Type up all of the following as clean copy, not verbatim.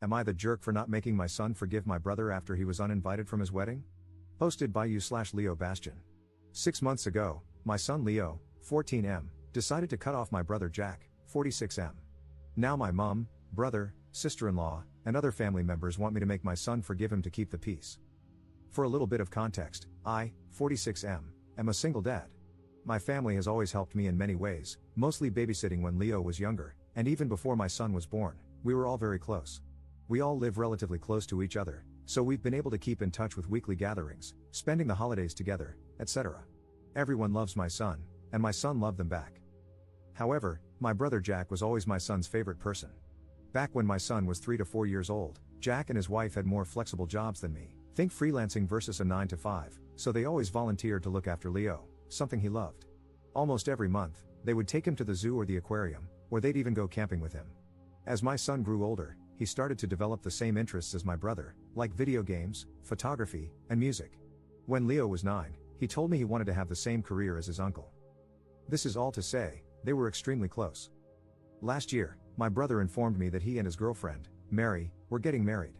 Am I the jerk for not making my son forgive my brother after he was uninvited from his wedding? Posted by you/Leo Bastian. 6 months ago, my son Leo, 14M, decided to cut off my brother Jack, 46M. Now my mom, brother, sister-in-law, and other family members want me to make my son forgive him to keep the peace. For a little bit of context, I, 46M, am a single dad. My family has always helped me in many ways, mostly babysitting when Leo was younger, and even before my son was born, we were all very close. We all live relatively close to each other, so we've been able to keep in touch with weekly gatherings, spending the holidays together, etc. Everyone loves my son, and my son loved them back. However, my brother Jack was always my son's favorite person. Back when my son was 3 to 4 years old, Jack and his wife had more flexible jobs than me. Think freelancing versus a 9 to 5, so they always volunteered to look after Leo, something he loved. Almost every month, they would take him to the zoo or the aquarium, or they'd even go camping with him. As my son grew older, he started to develop the same interests as my brother, like video games, photography, and music. When Leo was 9, he told me he wanted to have the same career as his uncle. This is all to say, they were extremely close. Last year, my brother informed me that he and his girlfriend, Mary, were getting married.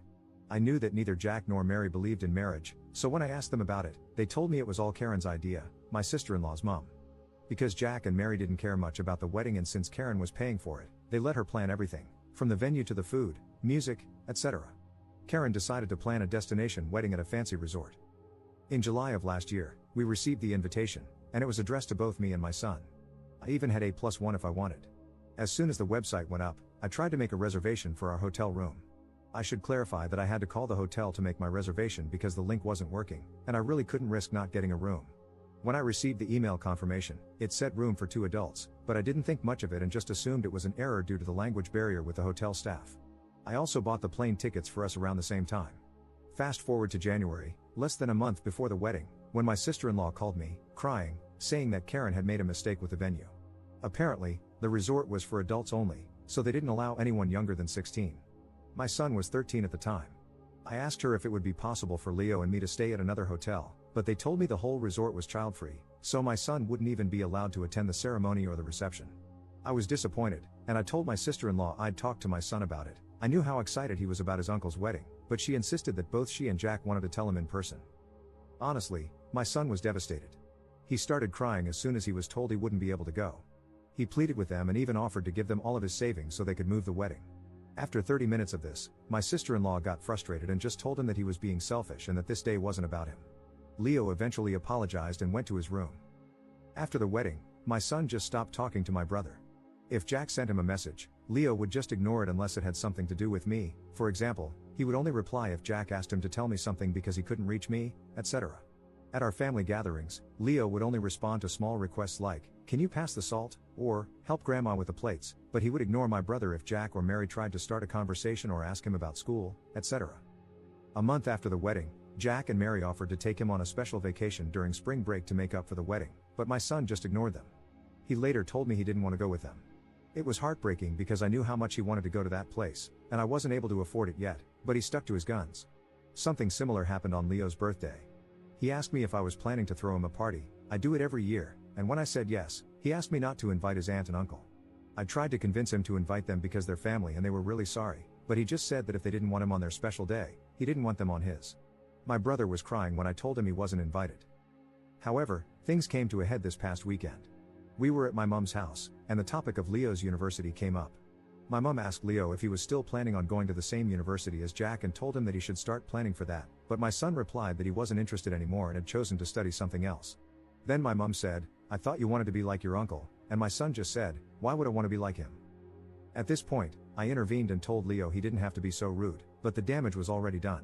I knew that neither Jack nor Mary believed in marriage, so when I asked them about it, they told me it was all Karen's idea, my sister-in-law's mom. Because Jack and Mary didn't care much about the wedding, and since Karen was paying for it, they let her plan everything, from the venue to the food, music, etc. Karen decided to plan a destination wedding at a fancy resort. In July of last year, we received the invitation, and it was addressed to both me and my son. I even had A+1 if I wanted. As soon as the website went up, I tried to make a reservation for our hotel room. I should clarify that I had to call the hotel to make my reservation because the link wasn't working, and I really couldn't risk not getting a room. When I received the email confirmation, it said room for 2 adults, but I didn't think much of it and just assumed it was an error due to the language barrier with the hotel staff. I also bought the plane tickets for us around the same time. Fast forward to January, less than a month before the wedding, when my sister-in-law called me, crying, saying that Karen had made a mistake with the venue. Apparently, the resort was for adults only, so they didn't allow anyone younger than 16. My son was 13 at the time. I asked her if it would be possible for Leo and me to stay at another hotel, but they told me the whole resort was child-free, so my son wouldn't even be allowed to attend the ceremony or the reception. I was disappointed, and I told my sister-in-law I'd talk to my son about it. I knew how excited he was about his uncle's wedding, but she insisted that both she and Jack wanted to tell him in person. Honestly, my son was devastated. He started crying as soon as he was told he wouldn't be able to go. He pleaded with them and even offered to give them all of his savings so they could move the wedding. After 30 minutes of this, my sister-in-law got frustrated and just told him that he was being selfish and that this day wasn't about him. Leo eventually apologized and went to his room. After the wedding, my son just stopped talking to my brother. If Jack sent him a message, Leo would just ignore it unless it had something to do with me. For example, he would only reply if Jack asked him to tell me something because he couldn't reach me, etc. At our family gatherings, Leo would only respond to small requests like, "Can you pass the salt?" or "Help grandma with the plates," but he would ignore my brother if Jack or Mary tried to start a conversation or ask him about school, etc. A month after the wedding, Jack and Mary offered to take him on a special vacation during spring break to make up for the wedding, but my son just ignored them. He later told me he didn't want to go with them. It was heartbreaking because I knew how much he wanted to go to that place, and I wasn't able to afford it yet, but he stuck to his guns. Something similar happened on Leo's birthday. He asked me if I was planning to throw him a party. I do it every year, and when I said yes, he asked me not to invite his aunt and uncle. I tried to convince him to invite them because they're family and they were really sorry, but he just said that if they didn't want him on their special day, he didn't want them on his. My brother was crying when I told him he wasn't invited. However, things came to a head this past weekend. We were at my mom's house, and the topic of Leo's university came up. My mom asked Leo if he was still planning on going to the same university as Jack and told him that he should start planning for that, but my son replied that he wasn't interested anymore and had chosen to study something else. Then my mom said, "I thought you wanted to be like your uncle," and my son just said, "Why would I want to be like him?" At this point, I intervened and told Leo he didn't have to be so rude, but the damage was already done.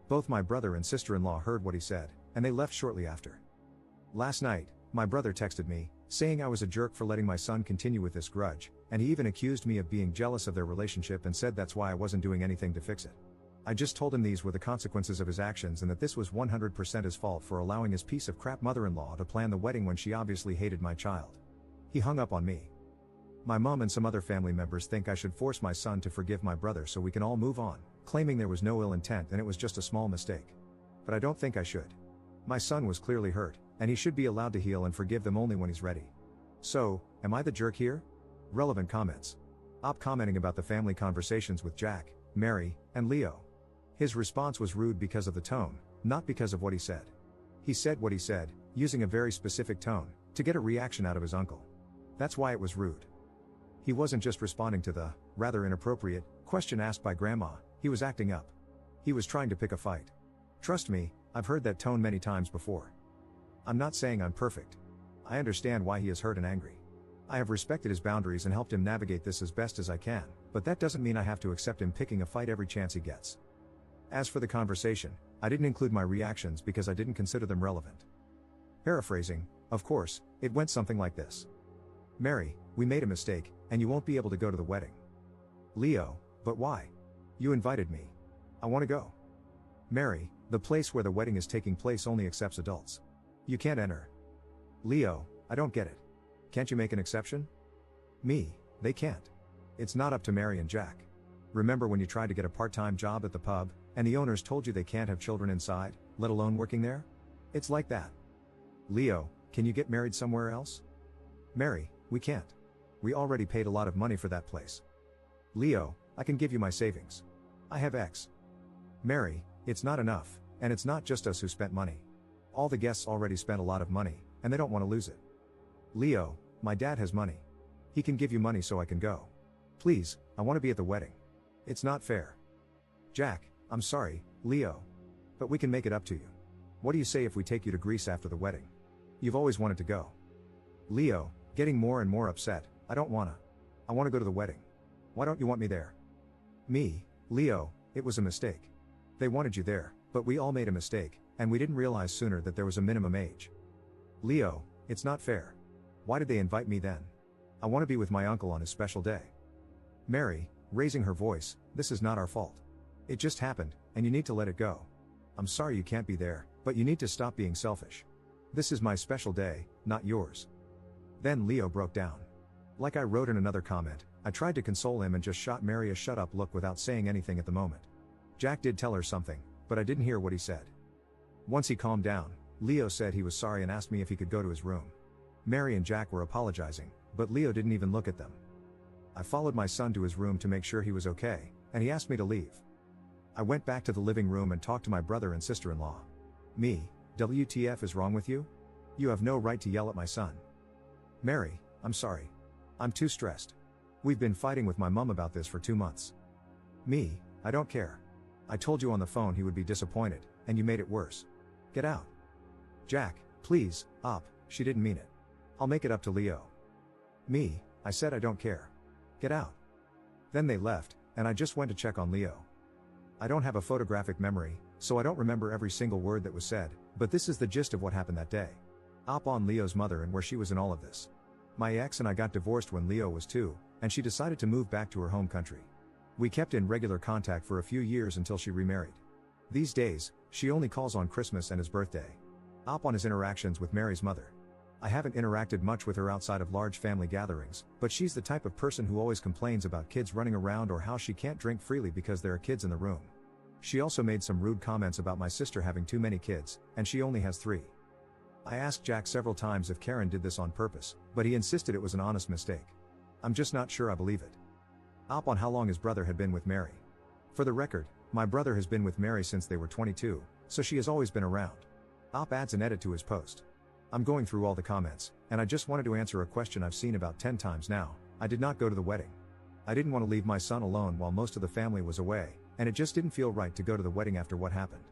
Both my brother and sister-in-law heard what he said, and they left shortly after. Last night, my brother texted me, saying I was a jerk for letting my son continue with this grudge, and he even accused me of being jealous of their relationship and said that's why I wasn't doing anything to fix it. I just told him these were the consequences of his actions and that this was 100% his fault for allowing his piece of crap mother-in-law to plan the wedding when she obviously hated my child. He hung up on me. My mom and some other family members think I should force my son to forgive my brother so we can all move on, claiming there was no ill intent and it was just a small mistake. But I don't think I should. My son was clearly hurt, and he should be allowed to heal and forgive them only when he's ready. So, am I the jerk here? Relevant comments. Commenting about the family conversations with Jack, Mary, And Leo? His response was rude because of the tone, not because of what he said. He said what he said, using a very specific tone, to get a reaction out of his uncle. That's why it was rude. He wasn't just responding to the, rather inappropriate, question asked by Grandma, he was acting up. He was trying to pick a fight. Trust me, I've heard that tone many times before. I'm not saying I'm perfect. I understand why he is hurt and angry. I have respected his boundaries and helped him navigate this as best as I can, but that doesn't mean I have to accept him picking a fight every chance he gets. As for the conversation, I didn't include my reactions because I didn't consider them relevant. Paraphrasing, of course, it went something like this. Mary, we made a mistake, and you won't be able to go to the wedding. Leo, but why? You invited me. I want to go. Mary, the place where the wedding is taking place only accepts adults. You can't enter. Leo, I don't get it. Can't you make an exception? Me, they can't. It's not up to Mary and Jack. Remember when you tried to get a part-time job at the pub, and the owners told you they can't have children inside, let alone working there? It's like that. Leo, can you get married somewhere else? Mary, we can't. We already paid a lot of money for that place. Leo, I can give you my savings. I have X. Mary, it's not enough, and it's not just us who spent money. All the guests already spent a lot of money, and they don't want to lose it. Leo, my dad has money. He can give you money so I can go. Please, I want to be at the wedding. It's not fair. Jack, I'm sorry, Leo. But we can make it up to you. What do you say if we take you to Greece after the wedding? You've always wanted to go. Leo, getting more and more upset, I don't wanna. I wanna go to the wedding. Why don't you want me there? Me, Leo, it was a mistake. They wanted you there, but we all made a mistake, and we didn't realize sooner that there was a minimum age. Leo, it's not fair. Why did they invite me then? I want to be with my uncle on his special day. Mary, raising her voice, this is not our fault. It just happened, and you need to let it go. I'm sorry you can't be there, but you need to stop being selfish. This is my special day, not yours. Then Leo broke down. Like I wrote in another comment, I tried to console him and just shot Mary a shut up look without saying anything at the moment. Jack did tell her something, but I didn't hear what he said. Once he calmed down, Leo said he was sorry and asked me if he could go to his room. Mary and Jack were apologizing, but Leo didn't even look at them. I followed my son to his room to make sure he was okay, and he asked me to leave. I went back to the living room and talked to my brother and sister-in-law. Me, WTF is wrong with you? You have no right to yell at my son. Mary, I'm sorry. I'm too stressed. We've been fighting with my mom about this for 2 months. Me, I don't care. I told you on the phone he would be disappointed, and you made it worse. Get out. Jack, please, op, she didn't mean it. I'll make it up to Leo. Me, I said I don't care. Get out. Then they left, and I just went to check on Leo. I don't have a photographic memory, so I don't remember every single word that was said, but this is the gist of what happened that day. Op on Leo's mother and where she was in all of this. My ex and I got divorced when Leo was 2, and she decided to move back to her home country. We kept in regular contact for a few years until she remarried. These days, she only calls on Christmas and his birthday. Op on his interactions with Mary's mother. I haven't interacted much with her outside of large family gatherings, but she's the type of person who always complains about kids running around or how she can't drink freely because there are kids in the room. She also made some rude comments about my sister having too many kids, and she only has 3. I asked Jack several times if Karen did this on purpose, but he insisted it was an honest mistake. I'm just not sure I believe it. Op on how long his brother had been with Mary. For the record, my brother has been with Mary since they were 22, so she has always been around. Op adds an edit to his post. I'm going through all the comments, and I just wanted to answer a question I've seen about 10 times now. I did not go to the wedding. I didn't want to leave my son alone while most of the family was away, and it just didn't feel right to go to the wedding after what happened.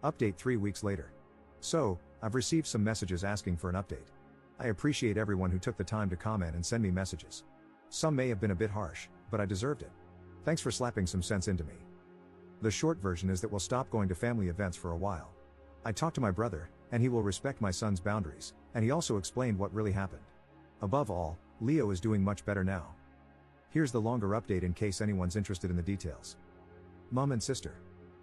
Update 3 weeks later. So, I've received some messages asking for an update. I appreciate everyone who took the time to comment and send me messages. Some may have been a bit harsh, but I deserved it. Thanks for slapping some sense into me. The short version is that we'll stop going to family events for a while. I talked to my brother, and he will respect my son's boundaries, and he also explained what really happened. Above all, Leo is doing much better now. Here's the longer update in case anyone's interested in the details. Mom and sister.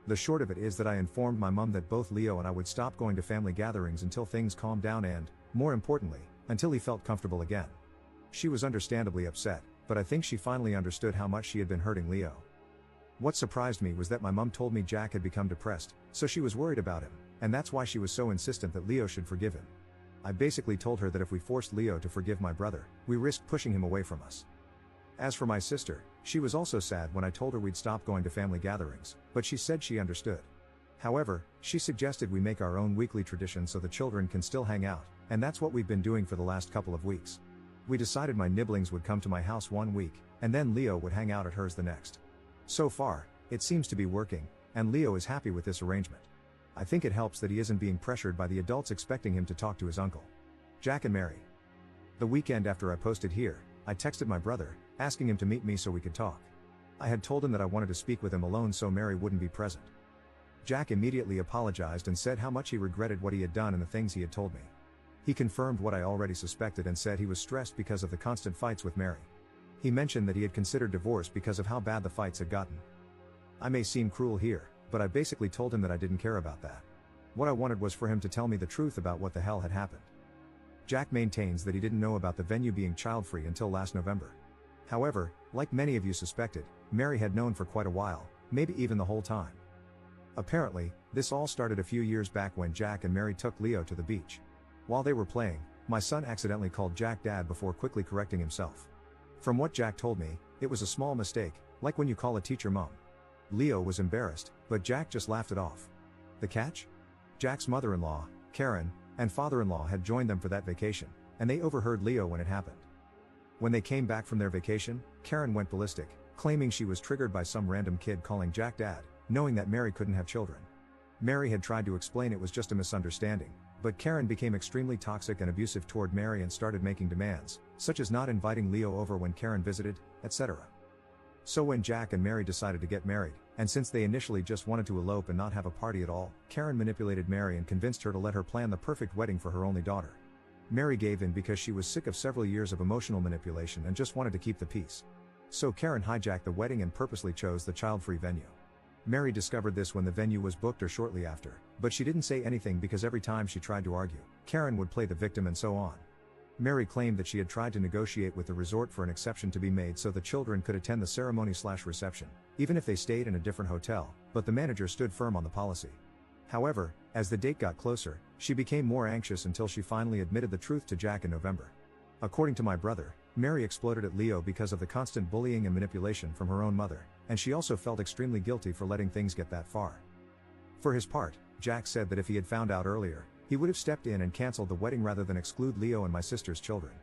The short of it is that I informed my mom that both Leo and I would stop going to family gatherings until things calmed down and, more importantly, until he felt comfortable again. She was understandably upset, but I think she finally understood how much she had been hurting Leo. What surprised me was that my mom told me Jack had become depressed, so she was worried about him, and that's why she was so insistent that Leo should forgive him. I basically told her that if we forced Leo to forgive my brother, we risked pushing him away from us. As for my sister, She was also sad when I told her we'd stop going to family gatherings, but she said she understood. However, she suggested we make our own weekly tradition so the children can still hang out, and that's what we've been doing for the last couple of weeks. We decided my nibblings would come to my house one week, and then Leo would hang out at hers the next. So far, it seems to be working, and Leo is happy with this arrangement. I think it helps that he isn't being pressured by the adults expecting him to talk to his uncle. Jack and Mary. The weekend after I posted here, I texted my brother, asking him to meet me so we could talk. I had told him that I wanted to speak with him alone so Mary wouldn't be present. Jack immediately apologized and said how much he regretted what he had done and the things he had told me. He confirmed what I already suspected and said he was stressed because of the constant fights with Mary. He mentioned that he had considered divorce because of how bad the fights had gotten. I may seem cruel here, but I basically told him that I didn't care about that. What I wanted was for him to tell me the truth about what the hell had happened. Jack maintains that he didn't know about the venue being child-free until last November. However, like many of you suspected, Mary had known for quite a while, maybe even the whole time. Apparently, this all started a few years back when Jack and Mary took Leo to the beach. While they were playing, my son accidentally called Jack Dad before quickly correcting himself. From what Jack told me, it was a small mistake, like when you call a teacher mom. Leo was embarrassed, but Jack just laughed it off. The catch? Jack's mother-in-law, Karen, and father-in-law had joined them for that vacation, and they overheard Leo when it happened. When they came back from their vacation, Karen went ballistic, claiming she was triggered by some random kid calling Jack Dad, knowing that Mary couldn't have children. Mary had tried to explain it was just a misunderstanding, but Karen became extremely toxic and abusive toward Mary and started making demands, such as not inviting Leo over when Karen visited, etc. So when Jack and Mary decided to get married, and since they initially just wanted to elope and not have a party at all, Karen manipulated Mary and convinced her to let her plan the perfect wedding for her only daughter. Mary gave in because she was sick of several years of emotional manipulation and just wanted to keep the peace. So Karen hijacked the wedding and purposely chose the child-free venue. Mary discovered this when the venue was booked or shortly after, but she didn't say anything because every time she tried to argue, Karen would play the victim and so on. Mary claimed that she had tried to negotiate with the resort for an exception to be made so the children could attend the ceremony/reception, even if they stayed in a different hotel, but the manager stood firm on the policy. However, as the date got closer, she became more anxious until she finally admitted the truth to Jack in November. According to my brother, Mary exploded at Leo because of the constant bullying and manipulation from her own mother, and she also felt extremely guilty for letting things get that far. For his part, Jack said that if he had found out earlier, he would have stepped in and canceled the wedding rather than exclude Leo and my sister's children.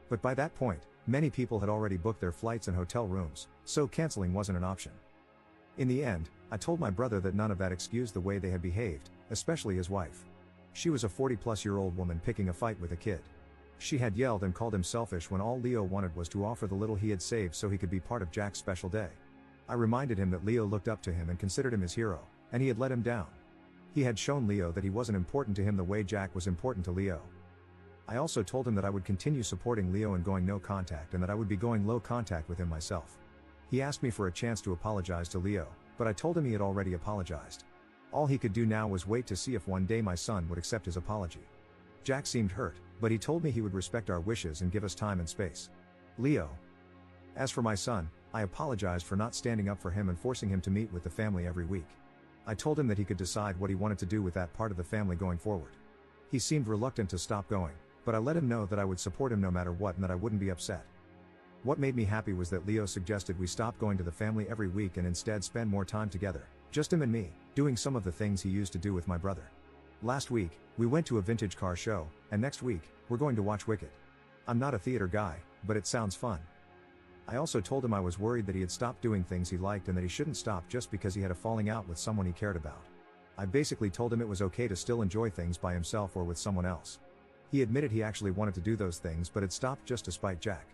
But by that point, many people had already booked their flights and hotel rooms, so canceling wasn't an option. In the end, I told my brother that none of that excused the way they had behaved, especially his wife. She was a 40-plus-year-old woman picking a fight with a kid. She had yelled and called him selfish when all Leo wanted was to offer the little he had saved so he could be part of Jack's special day. I reminded him that Leo looked up to him and considered him his hero, and he had let him down. He had shown Leo that he wasn't important to him the way Jack was important to Leo. I also told him that I would continue supporting Leo and going no contact and that I would be going low contact with him myself. He asked me for a chance to apologize to Leo, but I told him he had already apologized. All he could do now was wait to see if one day my son would accept his apology. Jack seemed hurt, but he told me he would respect our wishes and give us time and space. Leo. As for my son, I apologized for not standing up for him and forcing him to meet with the family every week. I told him that he could decide what he wanted to do with that part of the family going forward. He seemed reluctant to stop going, but I let him know that I would support him no matter what and that I wouldn't be upset. What made me happy was that Leo suggested we stop going to the family every week and instead spend more time together, just him and me, doing some of the things he used to do with my brother. Last week, we went to a vintage car show, and next week, we're going to watch Wicked. I'm not a theater guy, but it sounds fun. I also told him I was worried that he had stopped doing things he liked and that he shouldn't stop just because he had a falling out with someone he cared about. I basically told him it was okay to still enjoy things by himself or with someone else. He admitted he actually wanted to do those things but had stopped just to spite Jack.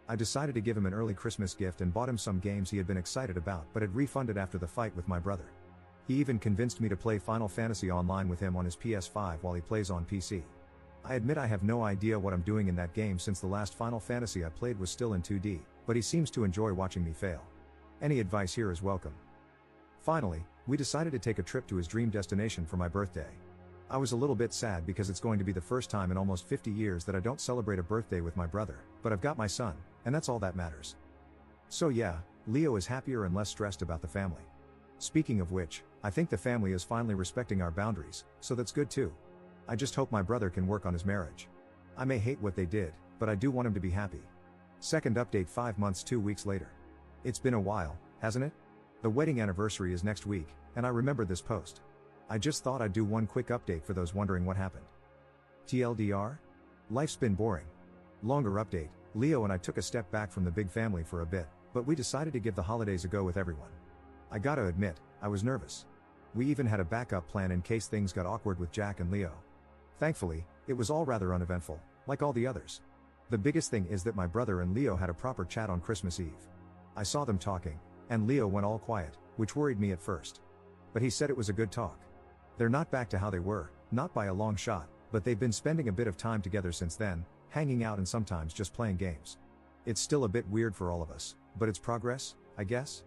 I decided to give him an early Christmas gift and bought him some games he had been excited about but had refunded after the fight with my brother. He even convinced me to play Final Fantasy Online with him on his PS5 while he plays on PC. I admit I have no idea what I'm doing in that game since the last Final Fantasy I played was still in 2D, but he seems to enjoy watching me fail. Any advice here is welcome. Finally, we decided to take a trip to his dream destination for my birthday. I was a little bit sad because it's going to be the first time in almost 50 years that I don't celebrate a birthday with my brother, but I've got my son, and that's all that matters. So yeah, Leo is happier and less stressed about the family. Speaking of which, I think the family is finally respecting our boundaries, so that's good too. I just hope my brother can work on his marriage. I may hate what they did, but I do want him to be happy. Second update 5 months 2 weeks later. It's been a while, hasn't it? The wedding anniversary is next week, and I remember this post. I just thought I'd do one quick update for those wondering what happened. TLDR? Life's been boring. Longer update, Leo and I took a step back from the big family for a bit, but we decided to give the holidays a go with everyone. I gotta admit, I was nervous. We even had a backup plan in case things got awkward with Jack and Leo. Thankfully, it was all rather uneventful, like all the others. The biggest thing is that my brother and Leo had a proper chat on Christmas Eve. I saw them talking, and Leo went all quiet, which worried me at first. But he said it was a good talk. They're not back to how they were, not by a long shot, but they've been spending a bit of time together since then, hanging out and sometimes just playing games. It's still a bit weird for all of us, but it's progress, I guess?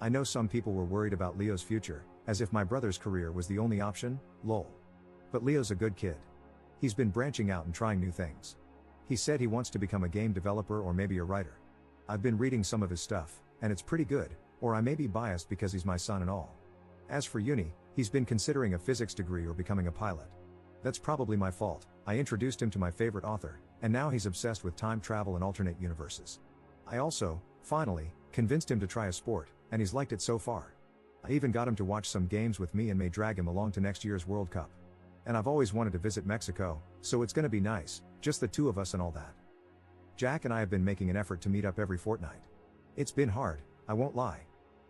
I know some people were worried about Leo's future, as if my brother's career was the only option, lol. But Leo's a good kid. He's been branching out and trying new things. He said he wants to become a game developer or maybe a writer. I've been reading some of his stuff, and it's pretty good, or I may be biased because he's my son and all. As for uni, he's been considering a physics degree or becoming a pilot. That's probably my fault. I introduced him to my favorite author, and now he's obsessed with time travel and alternate universes. I also, finally, convinced him to try a sport, and he's liked it so far. I even got him to watch some games with me and may drag him along to next year's World Cup. And I've always wanted to visit Mexico, so it's gonna be nice, just the two of us and all that. Jack and I have been making an effort to meet up every fortnight. It's been hard, I won't lie.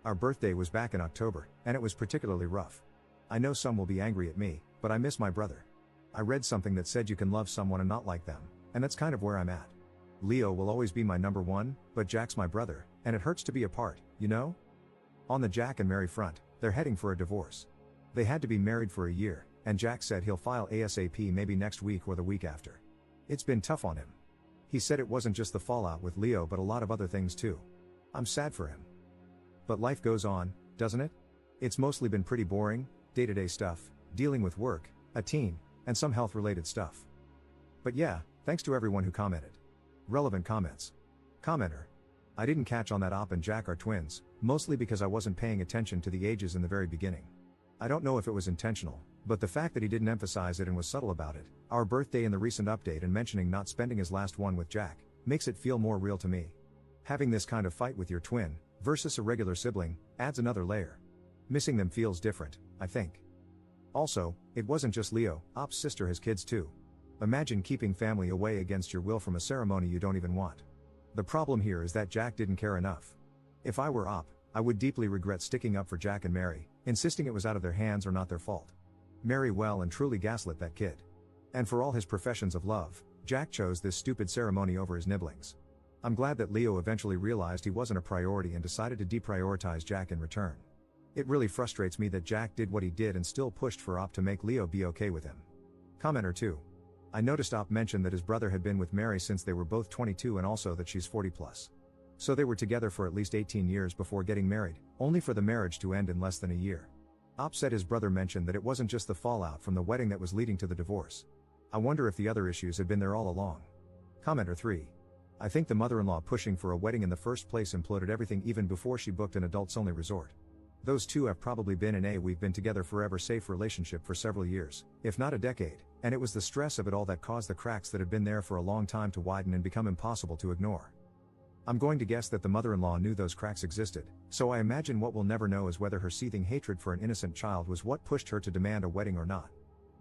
Our birthday was back in October, and it was particularly rough. I know some will be angry at me, but I miss my brother. I read something that said you can love someone and not like them, and that's kind of where I'm at. Leo will always be my number one, but Jack's my brother, and it hurts to be apart, you know? On the Jack and Mary front, they're heading for a divorce. They had to be married for a year, and Jack said he'll file ASAP maybe next week or the week after. It's been tough on him. He said it wasn't just the fallout with Leo but a lot of other things too. I'm sad for him. But life goes on, doesn't it? It's mostly been pretty boring, day-to-day stuff, dealing with work, a teen, and some health-related stuff. But yeah, thanks to everyone who commented. Relevant comments. Commenter. I didn't catch on that Op and Jack are twins, mostly because I wasn't paying attention to the ages in the very beginning. I don't know if it was intentional, but the fact that he didn't emphasize it and was subtle about it, our birthday in the recent update and mentioning not spending his last one with Jack, makes it feel more real to me. Having this kind of fight with your twin, versus a regular sibling, adds another layer. Missing them feels different, I think. Also, it wasn't just Leo, Op's sister has kids too. Imagine keeping family away against your will from a ceremony you don't even want. The problem here is that Jack didn't care enough. If I were Op, I would deeply regret sticking up for Jack and Mary, insisting it was out of their hands or not their fault. Mary well and truly gaslit that kid. And for all his professions of love, Jack chose this stupid ceremony over his nibblings. I'm glad that Leo eventually realized he wasn't a priority and decided to deprioritize Jack in return. It really frustrates me that Jack did what he did and still pushed for Op to make Leo be okay with him. Commenter 2. I noticed Op mentioned that his brother had been with Mary since they were both 22 and also that she's 40 plus. So they were together for at least 18 years before getting married, only for the marriage to end in less than a year. Op said his brother mentioned that it wasn't just the fallout from the wedding that was leading to the divorce. I wonder if the other issues had been there all along. Commenter 3. I think the mother-in-law pushing for a wedding in the first place imploded everything even before she booked an adults-only resort. Those two have probably been in a we've been together forever safe relationship for several years, if not a decade, and it was the stress of it all that caused the cracks that had been there for a long time to widen and become impossible to ignore. I'm going to guess that the mother-in-law knew those cracks existed, so I imagine what we'll never know is whether her seething hatred for an innocent child was what pushed her to demand a wedding or not.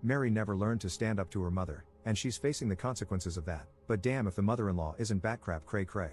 Mary never learned to stand up to her mother, and she's facing the consequences of that, but damn if the mother-in-law isn't batcrap cray cray.